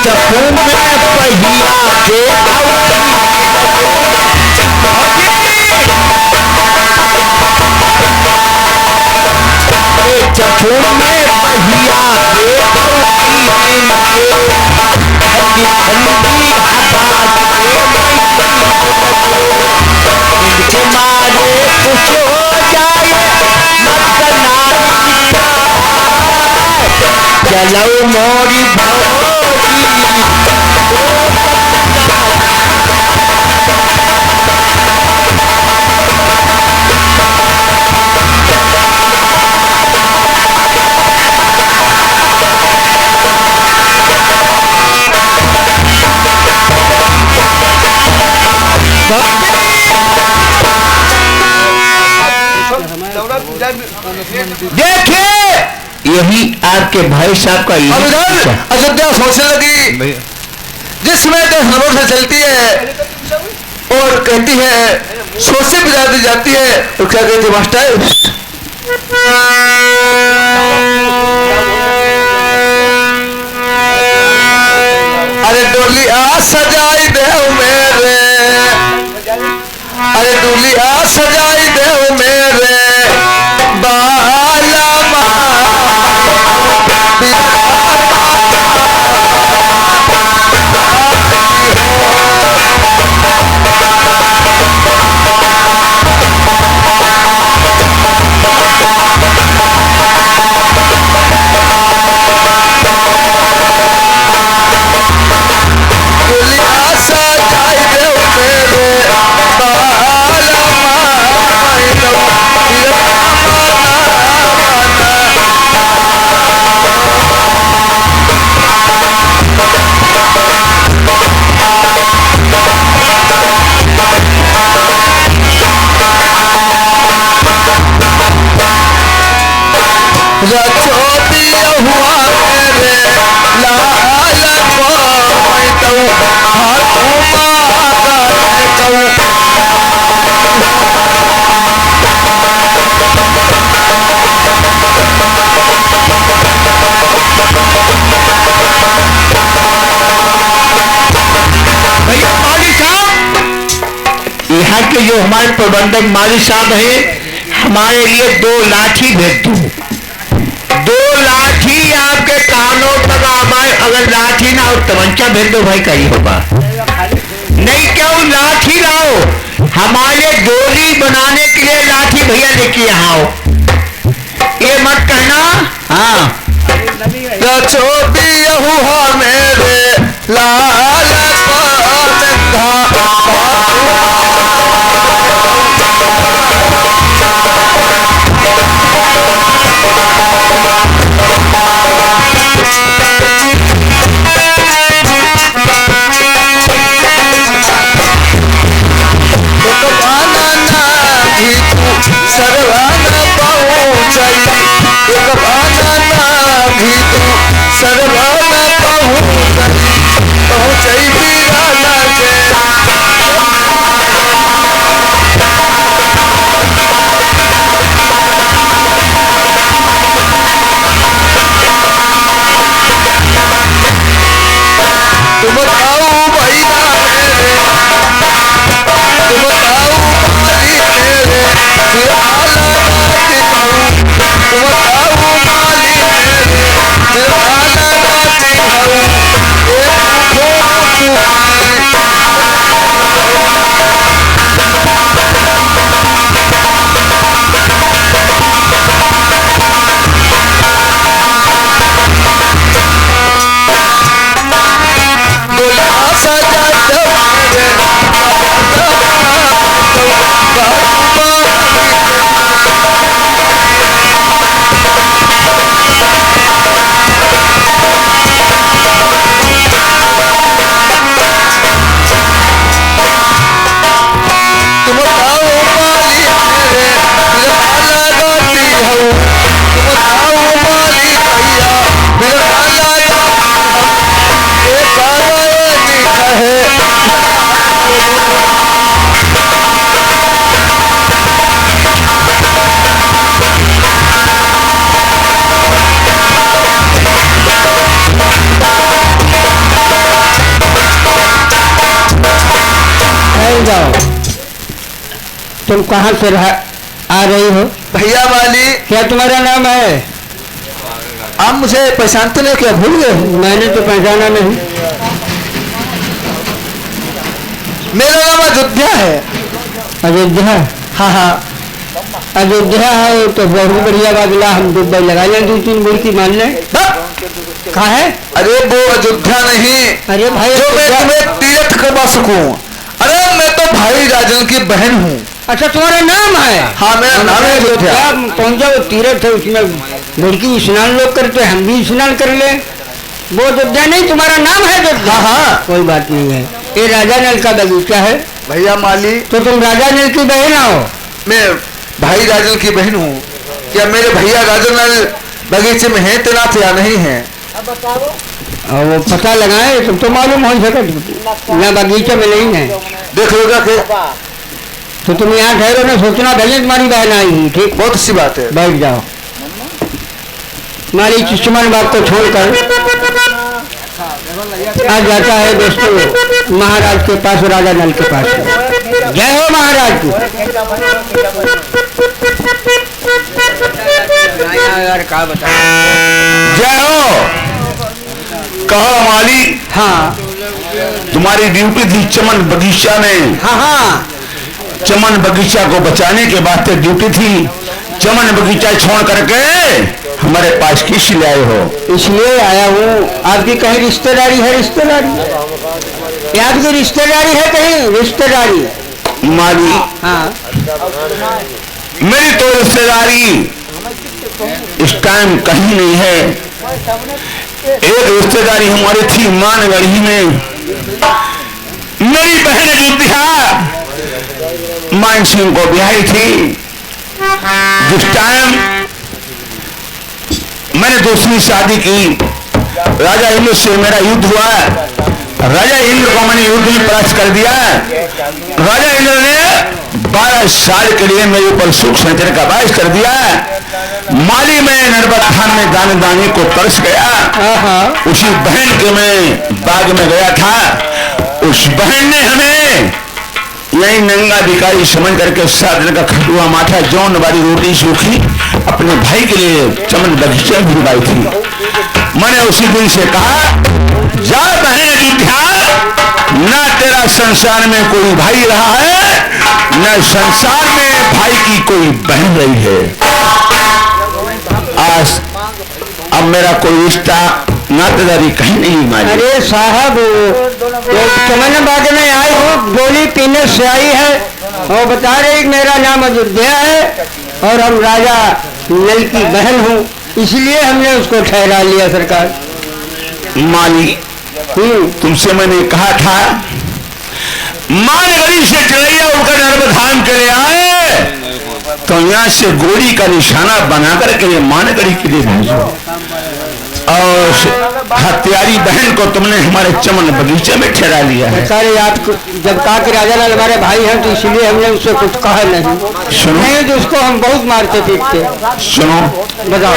चप्पू में पहिया के चप्पू में पहिया के ठंडी ठंडी हवा के मारे कुछ हो जाए चलो मोरी देखिए यही आपके भाई साहब का अयोध्या सोचने लगी जिसमें नंबर से चलती है और कहती है सोच से बिगाड़ दी जाती है और क्या कहती है मास्टर अरे डोली आ सजाई दे मेरे अरे डोली आ सजाई दे मेरे बाला यहाँ के जो हमारे प्रबंधक माली साहब हैं हमारे लिए 2 लाठी भेज दो 2 लाठी आपके कानों तक आवाज अगर लाठी ना हो तमंचा भेज दो भाई कहीं होगा नहीं क्यों लाठी लाओ हमारे डोली बनाने के लिए लाठी भैया लेके यहाँ आओ ये मत कहना हाँ छोटी मेरे लाल जाओ। तुम कहाँ से आ रही हो? भैया माली, क्या तुम्हारा नाम है? आप मुझे पहचानते नहीं, क्या भूल गए? मैंने तो पहचाना नहीं। मेरा नाम अयोध्या है। अयोध्या? हाँ हाँ, अयोध्या है तो बहुत बढ़िया बात। ला हम दुबई लगा लें, 2-3 मुर्गी मान लें। कहाँ है? अरे वो अयोध्या नहीं, अरे भाई जो मैं तुम्हें तीर्थ करवा सकूं। अरे मैं तो भाई राजन की बहन हूँ। अच्छा तुम्हारा नाम है? हाँ मेरा नाम है अयोध्या। कौन सा वो तीर्थ है, उसमें मुर्गी स्नान लोग करते, हम भी स्नान कर ले। वो अयोध्या नहीं, तुम्हारा नाम है अयोध्या? हाँ हाँ, कोई बात नहीं है। ये राजा नल का बगीचा है। भैया माली, तो तुम राजा नल की बहन हो? मैं भाई राजन की बहन हूँ। क्या मेरे भैया राजन बगीचे में है तैनात या नहीं है? और वो पता लगाए, तुम तो मालूम हो सके ना, बगीचे में नहीं है। देख लोगा के तो तुम यहाँ ठहरो ना, सोचना भले तुम्हारी बहन आई ही। ठीक, बहुत अच्छी बात है। बैठ जाओ। हमारी चुष्मान बाग को छोड़कर आज जाता है दोस्तों महाराज के पास, राजा नल के पास। जय हो महाराज की। क्या बता? जय हो। कहो माली। हाँ तुम्हारी ड्यूटी थी चमन बगीचा में। हाँ हाँ, चमन बगीचा को बचाने के वास्ते ड्यूटी थी। चमन बगीचा छोड़ करके हमारे पास किस लिए आए हो? इसलिए आया हूँ, आपकी कहीं रिश्तेदारी है? रिश्तेदारी? ये आपकी रिश्तेदारी है कहीं? रिश्तेदारी? माली, हाँ, मेरी तो रिश्तेदारी इस टाइम कहीं नहीं है। एक रिश्तेदारी हमारी थी मानगढ़ी में। मेरी बहन अयोध्या मान सिंह को ब्याही थी। जिस टाइम मैंने दूसरी शादी की, राजा इंद्र से मेरा युद्ध हुआ। राजा इंद्र को मैंने युद्ध में परास्त कर दिया। राजा इंद्र ने 12 साल के लिए मेरे ऊपर सुख संचरण का वास कर दिया। माली में नर्मदा खान में दाने दाने को तरस गया। उसी बहन के मैं बाग में गया था। उस बहन ने हमें यही नंगा भिखारी समझ करके 7 दिन का खटुआ माठा जौन वाली रोटी सूखी अपने भाई के लिए चमन बगीचे में भिजवाई थी। मैंने उसी दिन से कहा, जा बहन अयोध्या, ना तेरा संसार में कोई भाई रहा है, न संसार में भाई की कोई बहन रही है। आज अब मेरा कोई रिश्ता नातेदारी कहीं नहीं मानी। अरे साहब, चमन बाग में आई हो, गोली पीने से आई है और बता रही मेरा नाम अयोध्या है और हम राजा नल की बहन हूँ, इसलिए हमने उसको ठहरा लिया सरकार। माली, तुमसे मैंने कहा था मानगढ़ी से चलैया उनका नर्मधाम के लिए आए तो यहाँ से गोली का निशाना बना करके मानगढ़ी के लिए भेजो। और हत्यारी बहन को तुमने हमारे चमन बगीचे में ठहरा लिया है। सारे आप जब कहा कि राजा लाल हमारे भाई हैं तो इसलिए हमने उससे कुछ कहा नहीं। सुनो, नहीं तो उसको हम बहुत मारते पीटते। सुनो, बताओ।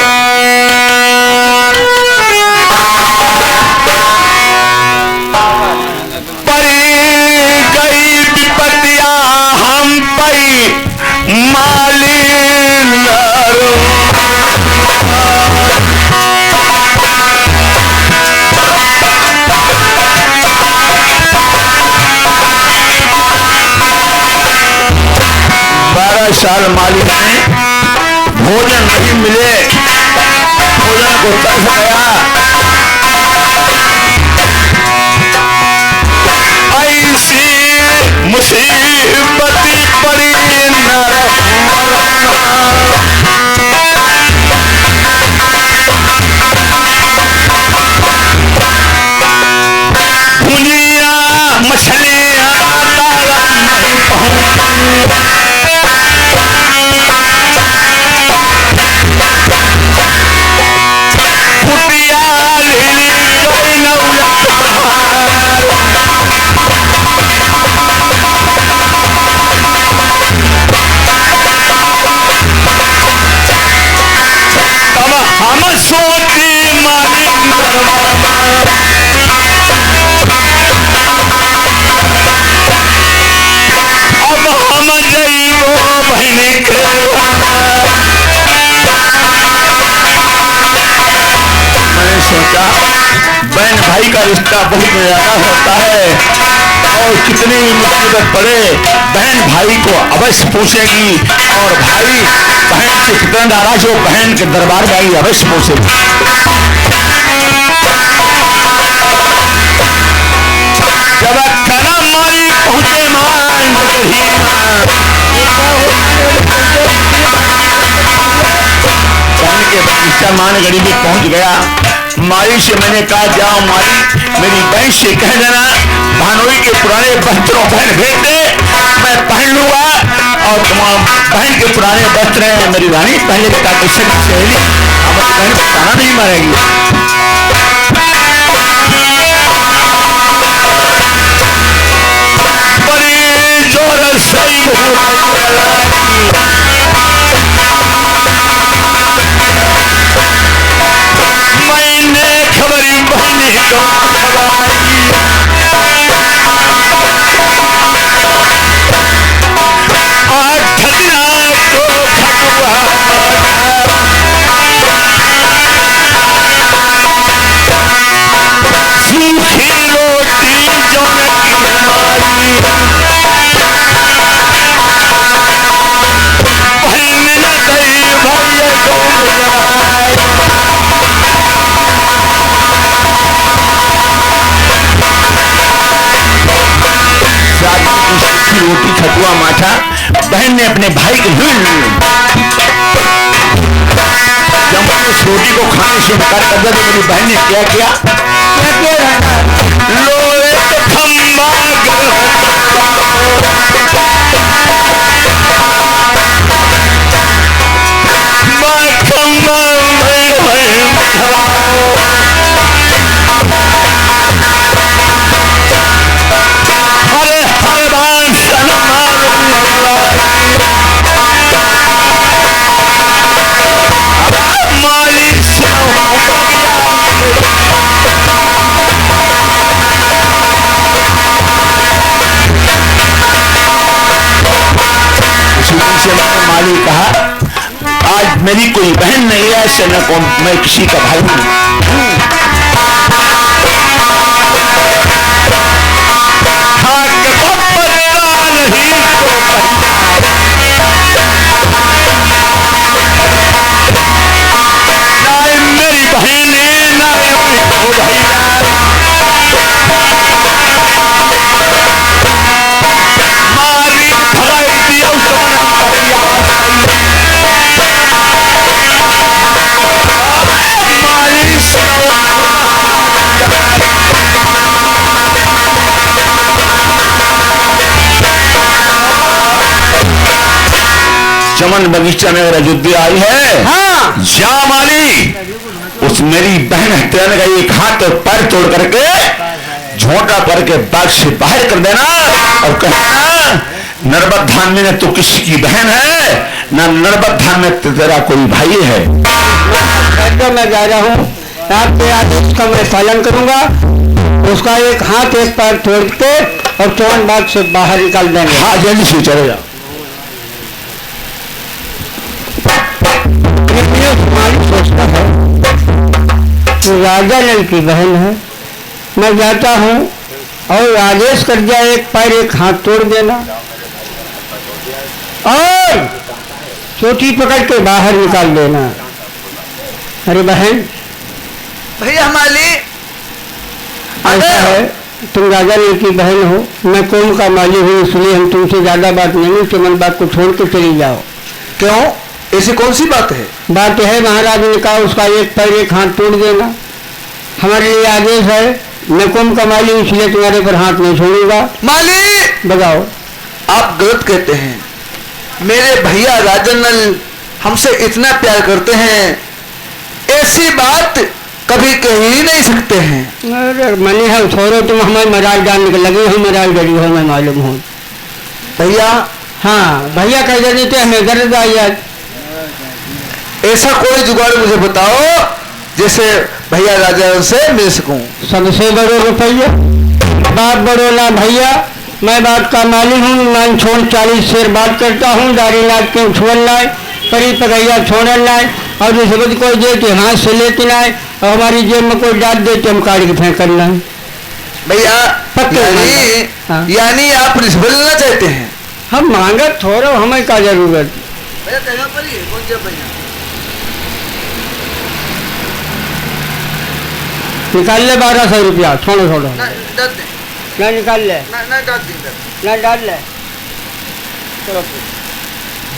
परी गई विपत्तियां हम पई माली साल मालिक ने भोजन नहीं मिले, भोजन को तरस गया। ऐसी मुसीबत पड़ी भुजिया मछलियां नहीं पहुंची। बच्चा, बहन भाई का रिश्ता बहुत ज़्यादा होता है और कितनी मुसीबत पड़े बहन भाई को अवश्य पूछेगी और भाई बहन से कितना नाराज हो बहन के दरबार में आई अवश्य पूछेगी। जब कना मारी पहुंचे मान के बगीचा मान गरीबी पहुंच गया। मारी से मैंने कहा जाओ मारी मेरी बहन से कह देना भानोई के पुराने वस्त्रों बहन भेज दे मैं पहन लूंगा और तुम्हारा बहन के पुराने वस्त्र हैं मेरी रानी पहले ताकि सहेली हमारी बहन को ताना नहीं मारेगी। मैंने खबरी बहने को सूखी रोटी जो रोटी खटुआ माठा बहन ने अपने भाई को जब उस रोटी को खाने से इनकार कर दिया तो मेरी बहन ने क्या किया लोहे खंबा माली कहा आज मेरी कोई बहन नहीं है ऐसे न को मैं किसी का भाई नहीं मेरी बहन ना मारी भगाई दिया चमन बगीचा में अगर अयोध्या आई है हाँ। जा माली उस मेरी बहन हत्याने का एक हाथ और पैर तोड़ करके झोंका करके बाग से बाहर कर देना और कहना नर्मद धाम में न तो किसी की बहन है न नर्मद धाम में तेरा कोई भाई है। तो मैं जा रहा हूँ आपके आदेश का मैं पालन करूंगा उसका एक हाथ एक पैर तोड़ के और चौन बाग से बाहर निकाल देंगे। हाँ जल्दी से चले जाओ। सोचता है राजा नल की बहन है मैं जाता हूँ और आदेश कर दिया एक पैर एक हाथ तोड़ देना और चोटी पकड़ के बाहर निकाल देना। अरे बहन भैया माली ऐसा है तुम राजा नल की बहन हो मैं कौम का माली हूँ इसलिए हम तुमसे ज्यादा बात नहीं केवल बात को छोड़ के चली जाओ। क्यों ऐसी कौन सी बात है? बात है महाराज ने कहा उसका एक पैर एक हाथ तोड़ देना हमारे लिए आदेश है मैं कौम का माली इसलिए तुम्हारे पर हाथ नहीं छोड़ूंगा। माली बताओ आप गलत कहते हैं मेरे भैया राजन नल हमसे इतना प्यार करते हैं ऐसी बात कभी कह ही नहीं सकते हैं। अरे मनी है छोड़ो तुम हमें मजाक जानने के लगे हो मजाक डरी हो मैं मालूम हूँ भैया। हाँ भैया कह देते थे हमें गर्द आई आज ऐसा कोई जुगाड़ मुझे बताओ जैसे भैया राजा से मिल सकूं। सबसे बड़ो रुपया बात बड़ो ना भैया मैं बात का मालिक हूँ मान छोड़ 40 शेर बात करता हूँ दारी नाथ के छोड़ लाए परी पकैया छोड़न लाए और जिस कोई दे के हाथ से लेते लाए और हमारी जेब में कोई डाल दे तो हम काट के फेंक करना है। भैया हाँ। यानी आप रिश्वत लेना चाहते हैं? हम मांगत थोड़ा, हमें क्या जरूरत। भैया कहाँ पर ही कौन सा भैया? निकाल ले 1200 रुपया, छोड़ो छोड़ो ना डाल दे, ना निकाल ले, ना डाल दे ना डाल ले। चलो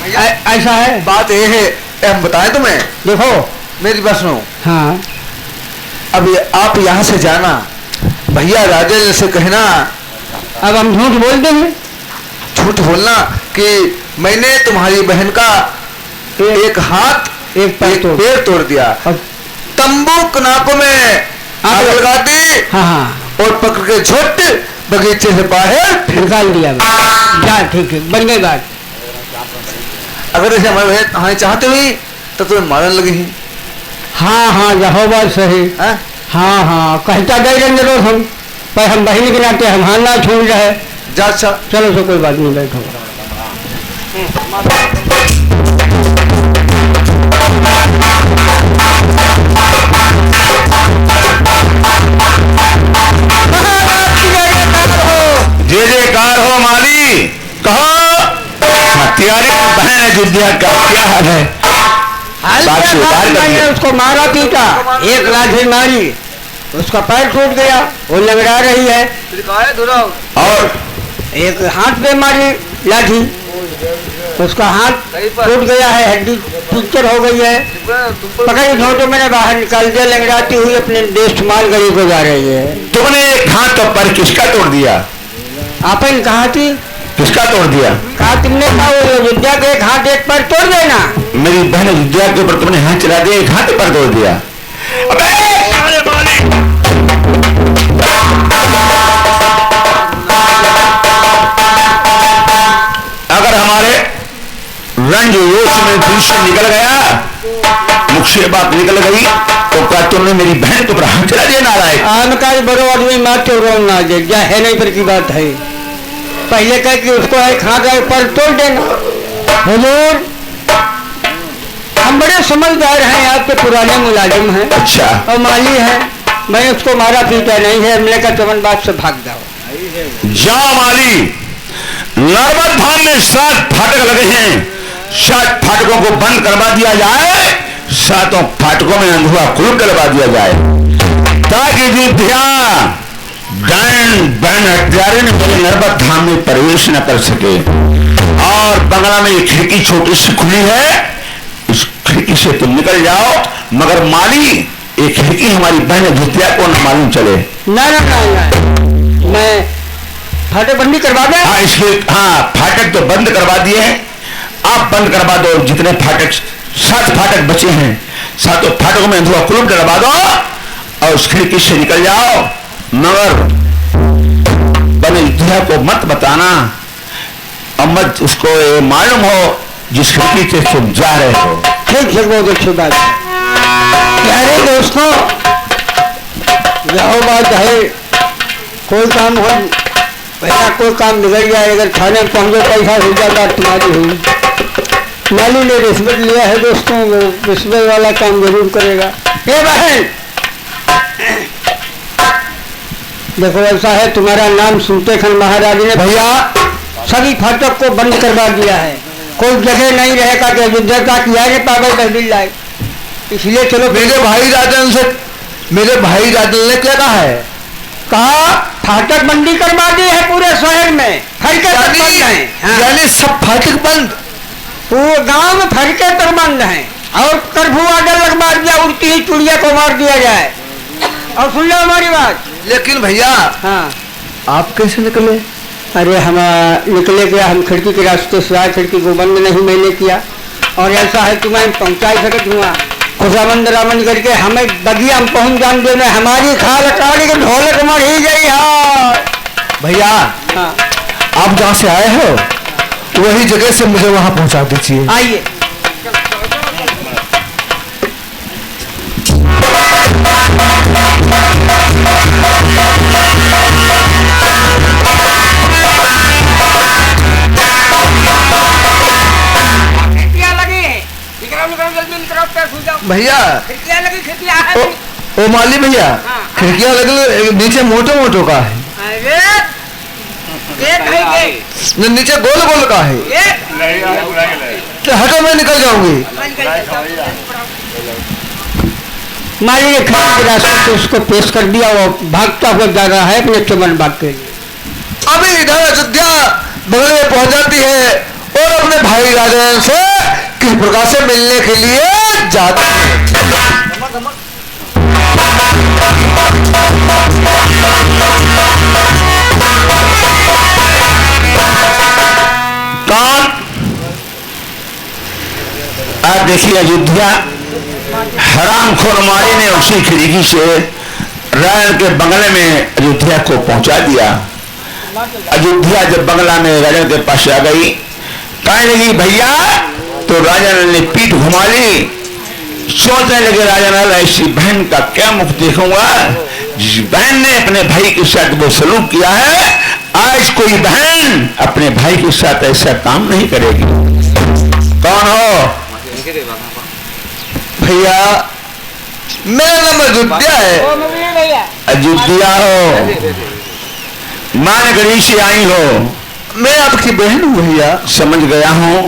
भैया। ऐसा है बात ये है, हम बताएं तुम्हें, देखो। मेरी बात सुनो। हाँ अब आप यहाँ से जाना, भैया राजेंद्र से कहना, अब हम झूठ बोल देंगे। झूठ बोलना कि मैंने तुम्हारी बहन का एक हाथ एक पैर तोड़ दिया, और तंबू कनाकों में आग लगा दी हाँ हाँ और पकड़ के झुट बगीचे से बाहर निकाल दिया। जा ठीक है, बन गई बात। अगर ऐसे हमें चाहते हुई तो तुम्हें मारने लगे ही। हाँ हाँ जाओ बात सही। हाँ? हाँ हाँ कहता गए रहेंगे रोज हम, पर हम बहन के नाते हम हाँ ना छोड़ रहे। जा अच्छा। चलो तो कोई बात नहीं, बैठो। जय जयकार हो माली। कहो हत्यारे बहन अयोध्या का क्या हाल है? बात स्वीकार कर मैंने दिया। उसको मारा पीटा, एक लाठी मारी, उसका पैर टूट गया, वो लंगड़ा रही है। और एक हाथ पे मारी लाठी, उसका हाथ टूट गया है, हड्डी फ्रैक्चर हो गई है। पकड़ी धोटो मैंने बाहर निकाल दिया, लंगड़ाती हुई अपने देश मालगाड़ी को जा रही है। तुमने एक हाथ तो पर किसका तोड़ दिया? आपन कहा थी, किसका तोड़ दिया? कहा तुमने कहा वो अयोध्या के एक हाथ एक पैर तोड़ देना। मेरी बहन अयोध्या के ऊपर तुमने हाथ चला दिया, एक हाथ पर तोड़ दिया। अबे साले मालिक! अगर हमारे रंग रोष में दिल से निकल गया, मुख से बात निकल गई, तो क्या तुमने मेरी बहन के ऊपर हाथ चला दिया नारायण? आम का बड़ो आदमी मार के रोन ना दे, जा है नहीं पर की बात है। पहले कह कि उसको एक हाथ एक पैर तोड़ देना। हुजूर हम बड़े समझदार हैं, आपके पुराने मुलाजिम हैं अच्छा और माली हैं, मैं उसको मारा पीटा नहीं है। हमने कहा चमन बात से भाग जाओ। जाओ माली, नर्मद धाम में 7 फाटक लगे हैं, 7 फाटकों को बंद करवा दिया जाए, 7 फाटकों में अंधुआ खुल करवा दिया जाए, ताकि अयोध्या डायन बैन हत्यारे ने मेरे नर्मद धाम में प्रवेश न कर सके। और बंगला में एक खिड़की छोटी सी खुली है, इस खिड़की से तुम निकल जाओ, मगर माली एक खिड़की हमारी बहन अयोध्या को न मालूम चले। ना ना ना ना, मैं फाटक बंदी करवा दें। हाँ इसके हाँ फाटक तो बंद करवा दिए हैं, आप बंद करवा दो। जितने फाटक 7 फाटक बचे हैं, 7 फाटकों में अंधुआ कुलूप करवा दो और उस खिड़की से निकल जाओ, मगर बन अयोध्या को मत बताना और मत उसको ये मालूम हो जिस खिड़की से तुम जा रहे हो। ठीक है, बहुत अच्छी बात है। प्यारे दोस्तों, यह बात है, कोई काम हो पहला कोई काम बिगड़ जाए, अगर थाने में पहुंचे पैसा हो जाता तुम्हारी हुई। माली ने रिश्वत लिया है दोस्तों, वो रिश्वत वाला काम जरूर करेगा। ए बहन देखो ऐसा है, तुम्हारा नाम सुनते खन महाराज ने भैया सभी फाटक को बंद करवा दिया है, कोई जगह नहीं रहेगा कि अयोध्या का किया ने पागल तहसील लाए। इसलिए चलो मेरे भाई राजन ने क्या कहा है? कहा फाटक बंदी करवा दी है पूरे शहर में, फरके तक बंद हैं। हाँ। यानी सब फाटक बंद, पूरे गांव में फरके तक बंद हैं और कर्फ्यू आर्डर लगवा दिया, उड़ती ही चिड़िया को मार दिया जाए। और सुन लो हमारी बात। लेकिन भैया हाँ आप कैसे निकले? अरे हम निकले गया, हम खिड़की के रास्ते से आए, खिड़की को बंद नहीं मैंने किया। और ऐसा है तुम्हें पहुंचा सकत हुआ खुशामंद रामन करके हमें बगिया हम पहुंच जान देने, हमारी खाल काली के ढोलक मर ही गई है। भैया हाँ आप जहाँ से आए हो वही जगह से मुझे वहाँ पहुँचा दीजिए। आइए। भैया ओ माली भैया, खिड़कियां लगे नीचे मोटो मोटो का है, नीचे गोल गोल का है, क्या हटो मैं निकल जाऊंगी। माली ने खरीद रास्ते से उसको पेश कर दिया। वो भागता हुआ जा रहा है अपने चमन बाग के लिए। अभी इधर अयोध्या बगल में पहुंच जाती है और अपने भाई राजा से किस प्रकार से मिलने के लिए जाती है। कौन? आप देखिए अयोध्या हरामखोर माली ने उसी खिड़की से राजा के बंगले में अयोध्या को पहुंचा दिया। अयोध्या जब बंगला में राजा के पास आ गई, कहने लगी भैया, तो राजा ने पीठ घुमा ली। सोचने लगे राजा ने, ऐसी बहन का क्या मुख देखूंगा जिस बहन ने अपने भाई के साथ वो सलूक किया है। आज कोई बहन अपने भाई के साथ ऐसा काम नहीं करेगी। कौन हो? भैया मेरा नाम अयोध्या है। अयोध्या हो? मानगढ़ी से आई हो? मैं आपकी बहन हूँ भैया। समझ गया हूँ।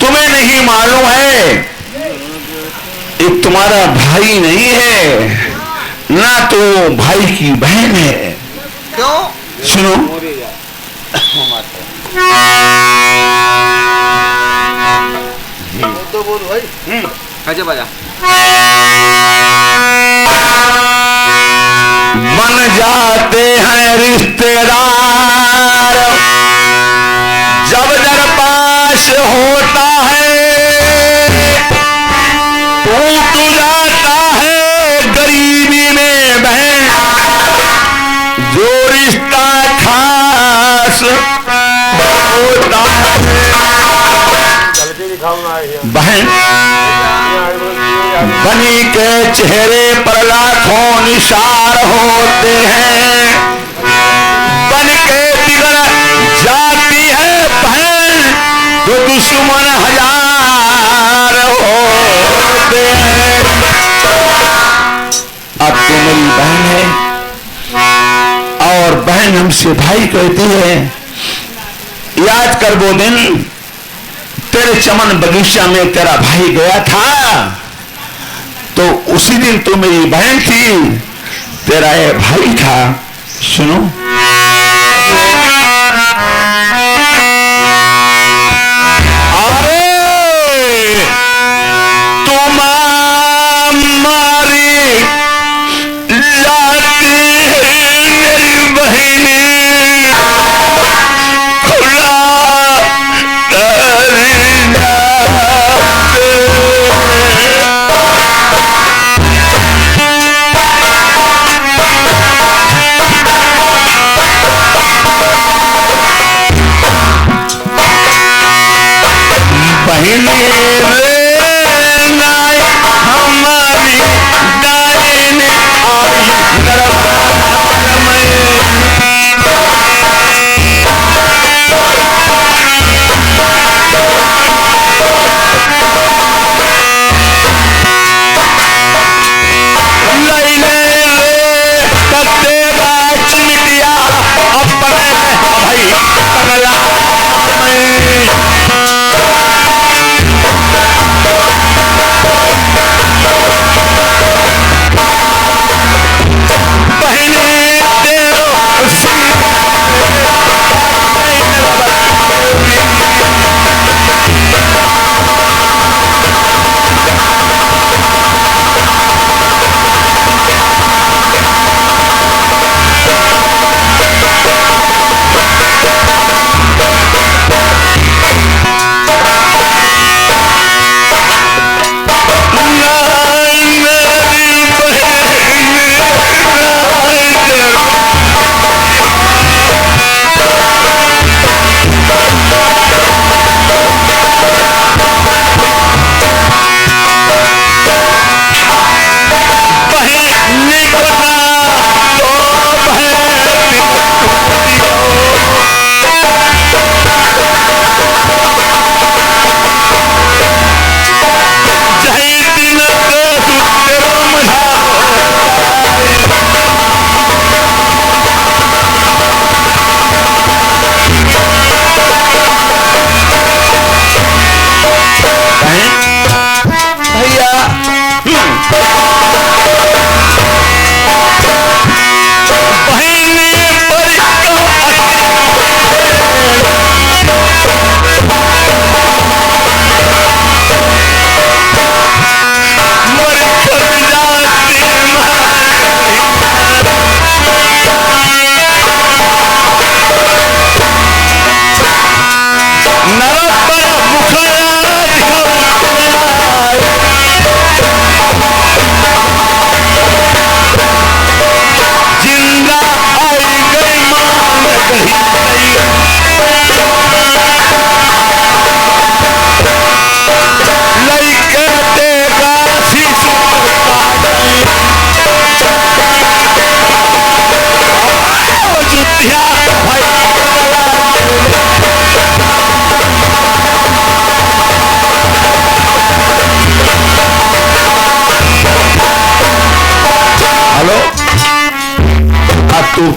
तुम्हें नहीं मालूम है ये तुम्हारा भाई नहीं है, ना तो भाई की बहन है। क्यों? सुनो, तो बोल भाई। अच्छा बजा। बन जाते हैं रिश्तेदार जब दर पास होता है, टूट जाता है गरीबी में बहन जो रिश्ता खास होता है। बहन बनी के चेहरे पर लाखों निशार होते हैं, बन के बिगड़ जाती है बहन तो दुश्मन हजार होते हैं। अब तो मेरी बहन है और बहन हमसे भाई कहती है। याद कर वो दिन तेरे चमन बगीचा में तेरा भाई गया था, तो उसी दिन तू मेरी बहन थी, तेरा ये भाई था। सुनो, अरे तुम हमारी लाती मेरी बहनी खुला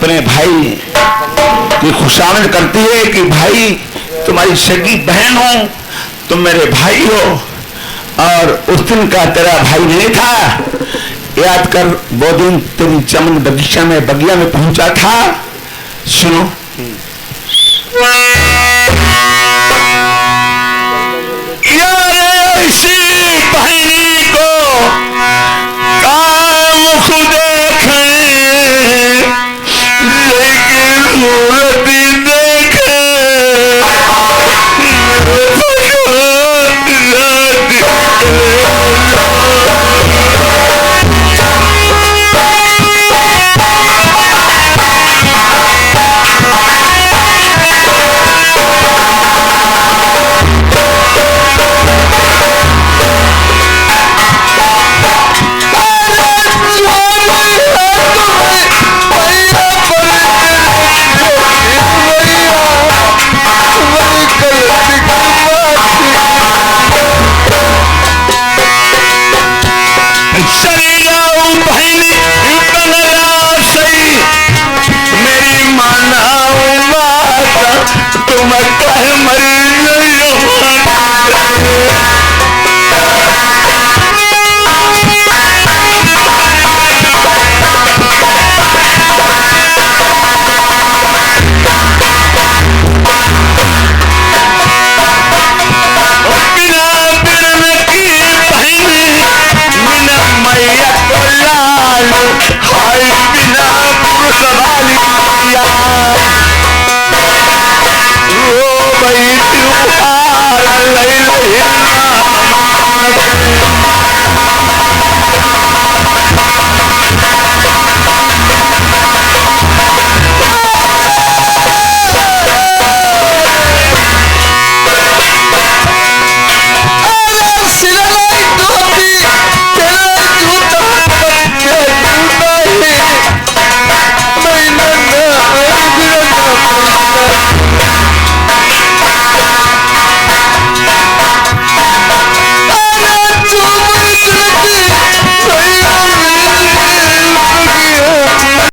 अपने भाई की खुशामद करती है कि भाई तुम्हारी सगी बहन हो, तुम मेरे भाई हो, और उस दिन का तेरा भाई नहीं था, याद कर वो दिन तेरी चमन बगीचा में बगिया में पहुंचा था। सुनो, यार ऐसी बहनी को काम खुदे